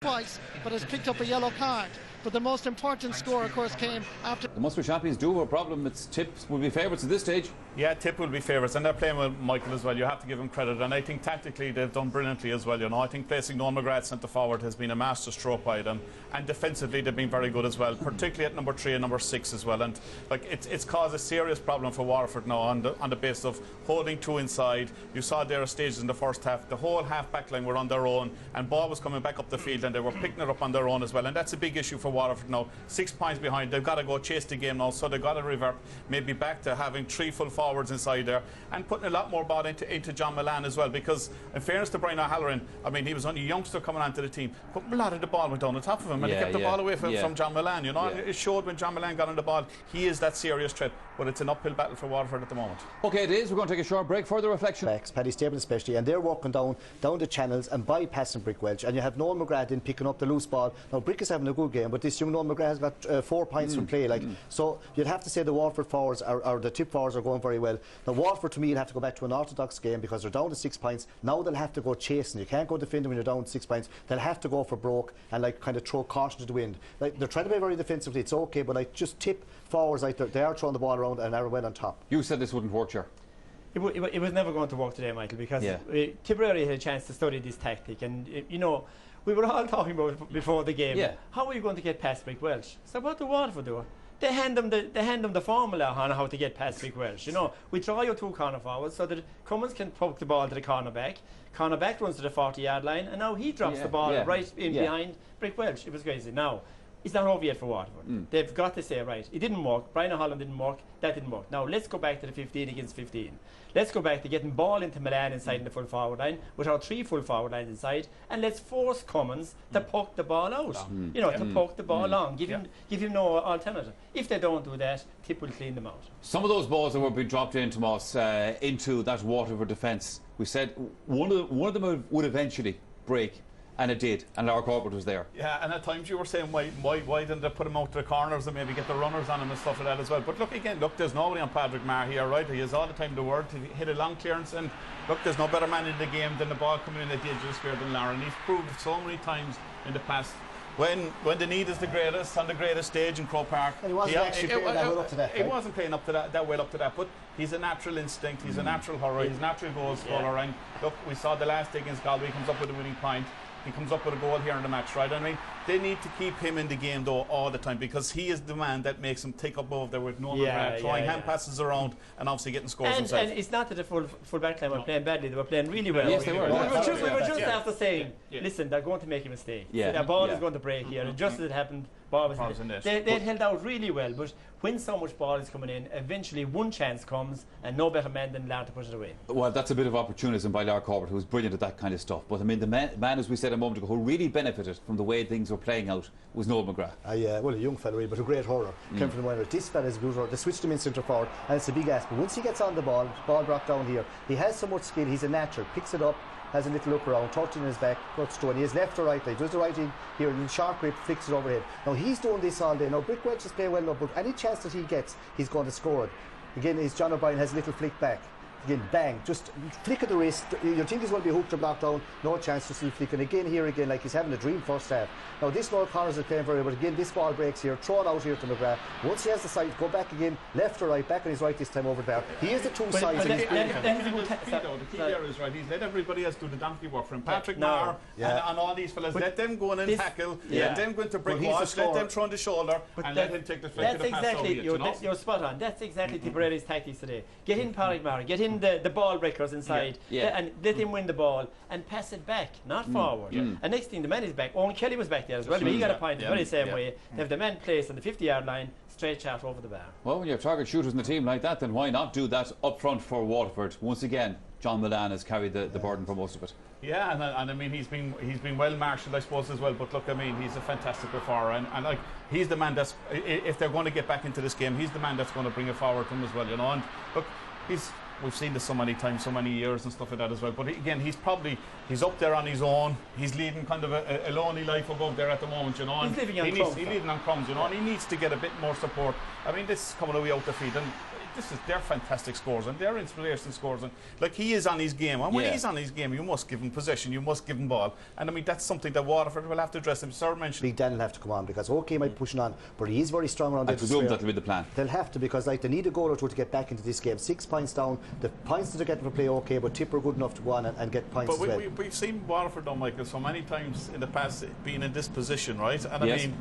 twice, but has picked up a yellow card. But the most important score, of course, came after. The Munster champions do have a problem. It's Tips will be favourites at this stage. Yeah, Tip will be favourites, and they're playing with Michael as well. You have to give him credit, and I think tactically they've done brilliantly as well. You know, I think placing Noel McGrath at centre forward has been a masterstroke by them, and defensively they've been very good as well, particularly at number 3 and number 6 as well. And like it's caused a serious problem for Waterford now on the basis of holding 2 inside. You saw there are stages in the first half. The whole half back line were on their own, and ball was coming back up the field, and they were picking it up on their own as well. And that's a big issue for Waterford now. 6 points behind, they've got to go chase the game now, so they've got to revert maybe back to having 3 full forwards inside there and putting a lot more ball into John Milan as well, because in fairness to Brian O'Halloran, I mean, he was only a youngster coming onto the team, but a lot of the ball went down the top of him, and he kept the ball away from John Milan, you know. It showed when John Milan got on the ball, he is that serious threat, but it's an uphill battle for Waterford at the moment. Okay, it is. We're going to take a short break. Further reflection. Paddy Stable especially, and they're walking down the channels and bypassing Brick Welch, and you have Noel McGrath in picking up the loose ball. Now Brick is having a good game, but this young Noel McGrath has got 4 points from play, so you'd have to say the Waterford forwards or the Tip forwards are going very well. Now Waterford, to me, you'll have to go back to an orthodox game because they're down to 6 points. Now they'll have to go chasing. You can't go defending when you're down to 6 points. They'll have to go for broke and kind of throw caution to the wind. They're trying to be very defensively, it's okay, but just Tip forwards, they are throwing the ball around and are well on top. You said this wouldn't work, Chair. It was never going to work today, Michael, because Tipperary had a chance to study this tactic, and you know, we were all talking about it before the game. How are you going to get past Brick Welch? So what do Waterford do? They hand them the formula on how to get past Brick Welch. You know, we draw your 2 corner forwards so that Cummins can poke the ball to the cornerback. Cornerback runs to the 40-yard line, and now he drops the ball right in behind Brick Welch. It was crazy. Now, it's not over yet for Waterford. They've got to say, right, it didn't work. Brian O'Halloran didn't work. That didn't work. Now, let's go back to the 15 against 15. Let's go back to getting ball into Milan inside in the full forward line with our 3 full forward lines inside, and let's force Cummins to poke the ball out. You know, to poke the ball long. Give him no alternative. If they don't do that, Tip will clean them out. Some of those balls that were being dropped in, Tomas, into that Waterford defence, we said one of them would eventually break. And it did, and Lara Corbett was there. Yeah, and at times you were saying why didn't they put him out to the corners and maybe get the runners on him and stuff like that as well. But look again, there's nobody on Patrick Maher here, right? He has all the time in the world to hit a long clearance, and look, there's no better man in the game than the ball coming in at the edge of the square than Lara, and he's proved it so many times in the past. When the need is the greatest, on the greatest stage in Croke Park, and he wasn't actually playing that well up to that. He wasn't playing up to that well up to that, but he's a natural instinct, he's a natural hurry, he's a natural goal scorer, and look, we saw the last day against Galway, he comes up with a winning point. He comes up with a goal here in the match, right? I mean, they need to keep him in the game, though, all the time, because he is the man that makes him take up over there with no throwing hand passes around and obviously getting scores himself. And it's not that the full back line were playing badly, they were playing really well. Yes, they were. We were just after saying, listen, they're going to make a mistake. So their ball is going to break here, and just as it happened, ball was in it. They held out really well, but when so much ball is coming in, eventually one chance comes, and no better man than Lara to push it away. Well, that's a bit of opportunism by Lara Corbett, who was brilliant at that kind of stuff. But I mean, the man, as we said a moment ago, who really benefited from the way things were playing out was Noel McGrath. Well, a young fella, really, but a great hurler. Came from the winner. This fella is a good hurler. They switched him in centre forward, and it's a big ask. But once he gets on the ball brought down here, he has so much skill. He's a natural. Picks it up, has a little look around, touching his back, cuts to, and he has left or right leg. Does the right in here, and sharp grip, flicks it overhead. Now he's doing this all day. Now Brick Welch is playing well enough, but any chance that he gets, he's going to score it. Again, John O'Brien has a little flick back. Again, bang, just flick of the wrist. You think he's going to be hooked or blocked down, no chance to see flick. And again, like he's having a dream first half. Now this Noel Connors is playing very well, but again, this ball breaks here, throw it out here to McGrath. Once he has the side, go back again, left or right, back on his right this time over there. He is the two sides. The key there is right, he's let everybody else do the donkey work for him. Patrick Maher and all these fellas, let them go in and tackle, let them go into Brick Welch, let them throw on the shoulder, and let him take the flick of the pass over it. You're spot on. That's exactly Tipperary's tactics today. Get in Patrick Maher, get in the ball breakers inside, and let him win the ball and pass it back, not forward. And next thing, the man is back. Owen Kelly was back there as well. He got a point the very same way. They have the man placed on the 50-yard line, straight shot over the bar. Well, when you have target shooters in the team like that, then why not do that up front for Waterford? Once again, John Milan has carried the burden for most of it. Yeah, and I mean he's been well marshalled, I suppose, as well. But look, I mean he's a fantastic performer, and like he's the man that's, if they're going to get back into this game, he's the man that's going to bring it forward to them as well, you know. And look, we've seen this so many times, so many years and stuff like that as well. But again, he's up there on his own. He's leading kind of a lonely life above there at the moment, you know. He's living on crumbs. He's leading on crumbs, you know, and he needs to get a bit more support. I mean, this is coming away out the field, and they're fantastic scores and they're inspirational scores. And like, he is on his game. And when he's on his game, you must give him possession, you must give him ball. And I mean, that's something that Waterford will have to address. Sir mentioned Big Dan will have to come on, because OK might be pushing on, but he is very strong around the I presume that'll be the plan. They'll have to, because like, they need a goal or two to get back into this game. 6 points down. The points that they're getting for play OK, but Tipper good enough to go on and get points but as well. We've seen Waterford, though, Michael, so many times in the past being in this position, right? And I mean,